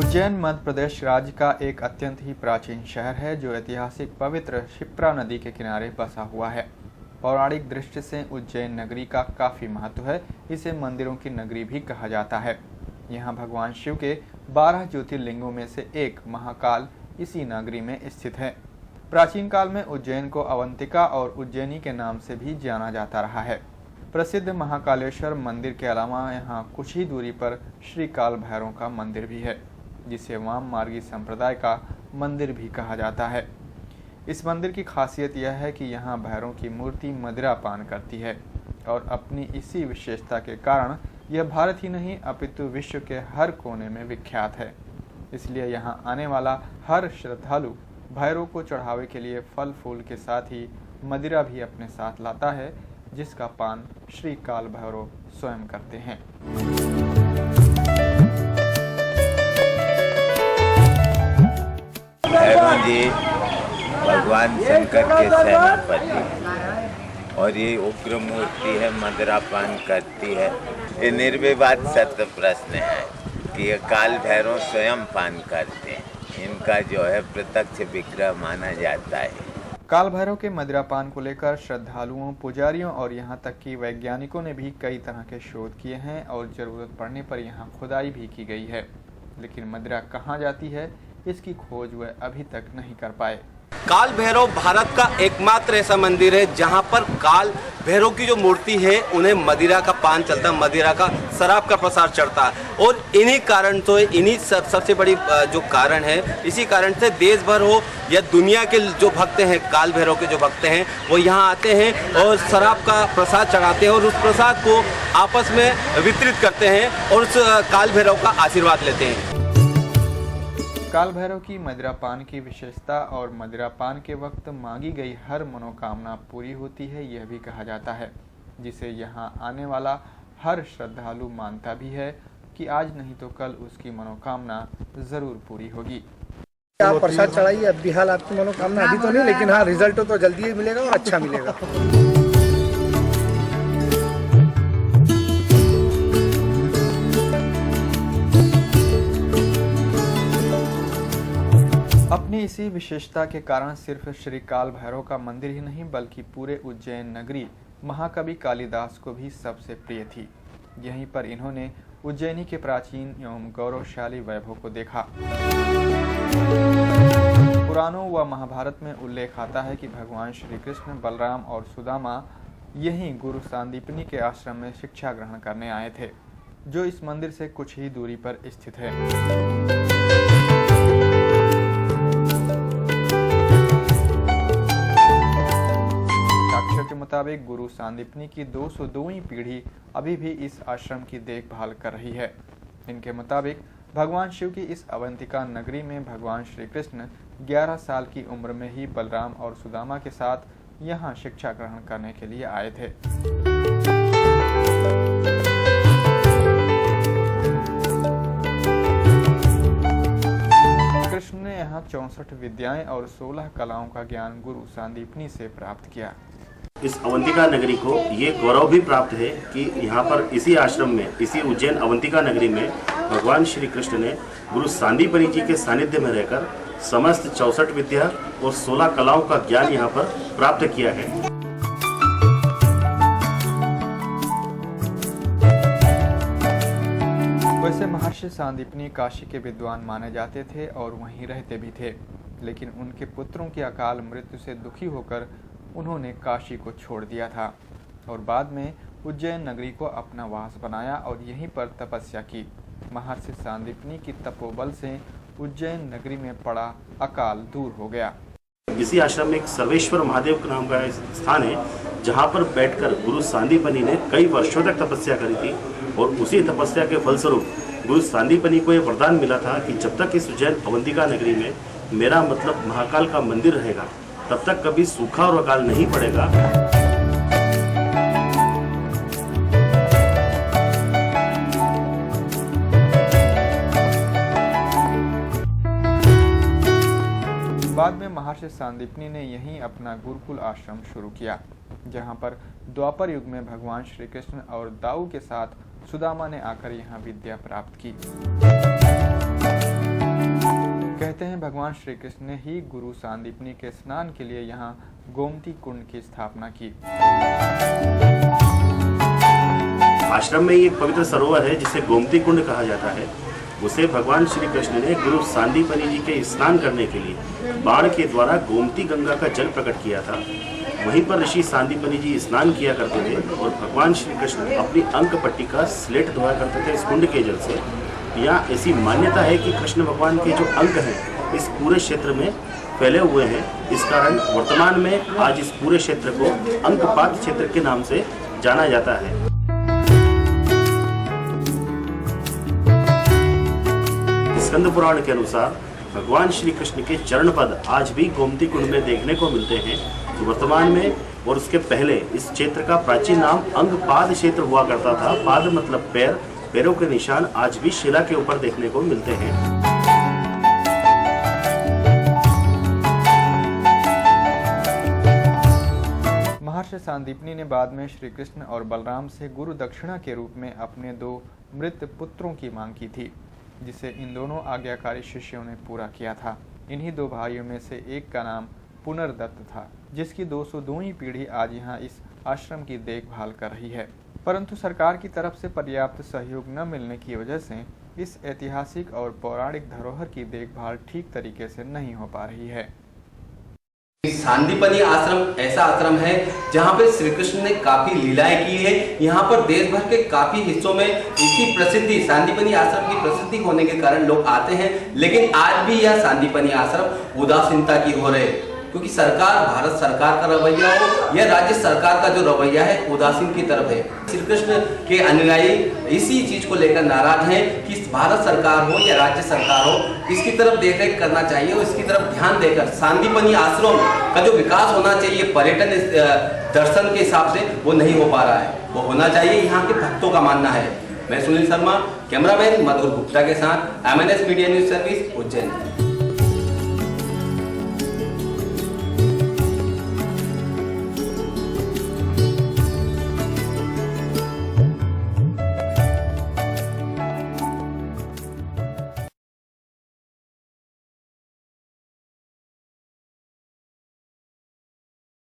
उज्जैन मध्य प्रदेश राज्य का एक अत्यंत ही प्राचीन शहर है जो ऐतिहासिक पवित्र क्षिप्रा नदी के किनारे बसा हुआ है। पौराणिक दृष्टि से उज्जैन नगरी का काफी महत्व है। इसे मंदिरों की नगरी भी कहा जाता है। यहाँ भगवान शिव के 12 ज्योतिर्लिंगों में से एक महाकाल इसी नगरी में स्थित है। प्राचीन काल में उज्जैन को अवंतिका और उज्जैनी के नाम से भी जाना जाता रहा है। प्रसिद्ध महाकालेश्वर मंदिर के अलावा यहाँ कुछ ही दूरी पर श्री काल भैरव का मंदिर भी है, जिसे वाम मार्गी संप्रदाय का मंदिर भी कहा जाता है। इस मंदिर की खासियत यह है कि यहाँ भैरव की मूर्ति मदिरा पान करती है और अपनी इसी विशेषता के कारण यह भारत ही नहीं अपितु विश्व के हर कोने में विख्यात है। इसलिए यहाँ आने वाला हर श्रद्धालु भैरव को चढ़ावे के लिए फल फूल के साथ ही मदिरा भी अपने साथ लाता है, जिसका पान श्री काल भैरव स्वयं करते हैं। भैरव जी भगवान शंकर के सेनापति और ये उग्र मूर्ति है, मदिरा पान करती है। ये निर्विवाद सत्य प्रश्न है कि ये काल भैरव स्वयं पान करते हैं। इनका जो है प्रत्यक्ष विग्रह माना जाता है। काल भैरव के मदिरापान को लेकर श्रद्धालुओं, पुजारियों और यहां तक कि वैज्ञानिकों ने भी कई तरह के शोध किए हैं और जरूरत पड़ने पर यहां खुदाई भी की गई है, लेकिन मदिरा कहां जाती है इसकी खोज वह अभी तक नहीं कर पाए। काल भैरव भारत का एकमात्र ऐसा मंदिर है जहां पर काल भैरव की जो मूर्ति है उन्हें मदिरा का पान चलता है, मदिरा का शराब का प्रसाद चढ़ता है। और इन्हीं कारण तो इन्हीं सबसे बड़ी जो कारण है, इसी कारण से देश भर हो या दुनिया के जो भक्त हैं, काल भैरव के जो भक्त हैं, वो यहाँ आते हैं और शराब का प्रसाद चढ़ाते हैं और उस प्रसाद को आपस में वितरित करते हैं और उस काल भैरव का आशीर्वाद लेते हैं। काल भैरव की मदिरापान की विशेषता और मदिरापान के वक्त मांगी गई हर मनोकामना पूरी होती है, यह भी कहा जाता है, जिसे यहाँ आने वाला हर श्रद्धालु मानता भी है कि आज नहीं तो कल उसकी मनोकामना जरूर पूरी होगी। आप प्रसाद चढ़ाइए, अब भी हाल आपकी मनोकामना अभी तो नहीं, लेकिन हाँ रिजल्ट तो जल्दी ही मिलेगा और अच्छा मिलेगा। अपनी इसी विशेषता के कारण सिर्फ श्री काल भैरव का मंदिर ही नहीं बल्कि पूरे उज्जैन नगरी महाकवि कालिदास को भी सबसे प्रिय थी। यहीं पर इन्होंने उज्जैनी के प्राचीन एवं गौरवशाली वैभव को देखा। पुराणों व महाभारत में उल्लेख आता है कि भगवान श्री कृष्ण, बलराम और सुदामा यहीं गुरु सांदीपनी के आश्रम में शिक्षा ग्रहण करने आए थे, जो इस मंदिर से कुछ ही दूरी पर स्थित है। के मुताबिक गुरु सांदीपनी की 202वीं पीढ़ी अभी भी इस आश्रम की देखभाल कर रही है। इनके मुताबिक भगवान शिव की इस अवंतिका नगरी में भगवान श्री कृष्ण 11 साल की उम्र में ही बलराम और सुदामा के साथ यहाँ शिक्षा ग्रहण करने के लिए आए थे। कृष्ण ने यहाँ 64 विद्याएं और 16 कलाओं का ज्ञान गुरु सांदीपनी से प्राप्त किया। इस अवंतिका नगरी को ये गौरव भी प्राप्त है कि यहाँ पर इसी आश्रम में, इसी उज्जैन अवंतिका नगरी में भगवान श्री कृष्ण ने गुरु सांदीपनी जी के सानिध्य में रहकर समस्त 64 विद्या और 16 कलाओं का ज्ञान यहाँ पर प्राप्त किया है। वैसे महर्षि सांदीपनी काशी के विद्वान माने जाते थे और वहीं रहते भी थे, लेकिन उनके पुत्रों की अकाल मृत्यु से दुखी होकर उन्होंने काशी को छोड़ दिया था और बाद में उज्जैन नगरी को अपना वास बनाया और यहीं पर तपस्या की। महर्षि सांदीपनी की तपोबल से उज्जैन नगरी में पड़ा अकाल दूर हो गया। इसी आश्रम में एक सर्वेश्वर महादेव नाम का स्थान है, जहाँ पर बैठकर गुरु सांदीपनी ने कई वर्षों तक तपस्या करी थी और उसी तपस्या के फलस्वरूप गुरु सांदीपनी को यह वरदान मिला था कि जब तक इस उज्जैन अवंतिका नगरी में मेरा मतलब महाकाल का मंदिर रहेगा, तब तक कभी सूखा और अकाल नहीं पड़ेगा। बाद में महर्षि सांदीपनी ने यहीं अपना गुरुकुल आश्रम शुरू किया, जहां पर द्वापर युग में भगवान श्री कृष्ण और दाऊ के साथ सुदामा ने आकर यहाँ विद्या प्राप्त की। कहते हैं भगवान श्री कृष्ण ने ही गुरु सांदीपनी के स्नान के लिए यहाँ गोमती कुंड की स्थापना की। आश्रम में एक पवित्र सरोवर है जिसे गोमती कुंड कहा जाता है। उसे भगवान श्री कृष्ण ने गुरु सांदीपनी जी के स्नान करने के लिए बाण के द्वारा गोमती गंगा का जल प्रकट किया था। वहीं पर ऋषि सांदीपनी जी स्नान किया करते थे और भगवान श्री कृष्ण अपनी अंक पट्टी का स्लेट धोया करते थे इस कुंड के जल से। यहाँ ऐसी मान्यता है कि कृष्ण भगवान के जो अंक हैं इस पूरे क्षेत्र में फैले हुए हैं। इस कारण वर्तमान में आज इस पूरे क्षेत्र को अंकपात क्षेत्र के नाम से जाना जाता है। स्कंद पुराण के अनुसार भगवान श्री कृष्ण के चरण पद आज भी गोमती कुंड में देखने को मिलते हैं। तो वर्तमान में और उसके पहले इस क्षेत्र का प्राचीन नाम अंगपाद क्षेत्र हुआ करता था। पाद मतलब पैर, पैरों के निशान आज भी शिला के ऊपर देखने को मिलते हैं। महर्षि सांदीपनी ने बाद में श्री कृष्ण और बलराम से गुरु दक्षिणा के रूप में अपने 2 मृत पुत्रों की मांग की थी, जिसे इन दोनों आज्ञाकारी शिष्यों ने पूरा किया था। इन्हीं 2 भाइयों में से एक का नाम पुनर्दत्त था, जिसकी 202वीं पीढ़ी आज यहाँ इस आश्रम की देखभाल कर रही है। परंतु सरकार की तरफ से पर्याप्त सहयोग न मिलने की वजह से इस ऐतिहासिक और पौराणिक धरोहर की देखभाल ठीक तरीके से नहीं हो पा रही है। सांदीपनी आश्रम ऐसा आश्रम है जहाँ पे श्री कृष्ण ने काफी लीलाएं की है। यहाँ पर देश भर के काफी हिस्सों में इसकी प्रसिद्धि, सांदीपनी आश्रम की प्रसिद्धि होने के कारण लोग आते हैं। लेकिन आज भी यह सांदीपनी आश्रम उदासीनता की हो रहे, क्योंकि सरकार, भारत सरकार का रवैया हो या राज्य सरकार का जो रवैया है उदासीन की तरफ है। श्री कृष्ण के अनुयायी इसी चीज को लेकर नाराज हैं कि भारत सरकार हो या राज्य सरकार हो, इसकी तरफ देखरेख करना चाहिए और इसकी तरफ ध्यान देकर सांदीपनी आश्रम का जो विकास होना चाहिए पर्यटन दर्शन के हिसाब से वो नहीं हो पा रहा है। वो होना चाहिए, यहाँ के भक्तों का मानना है। मैं सुनील शर्मा, कैमरामैन मधुर गुप्ता के साथ MNS media news service Ujjain.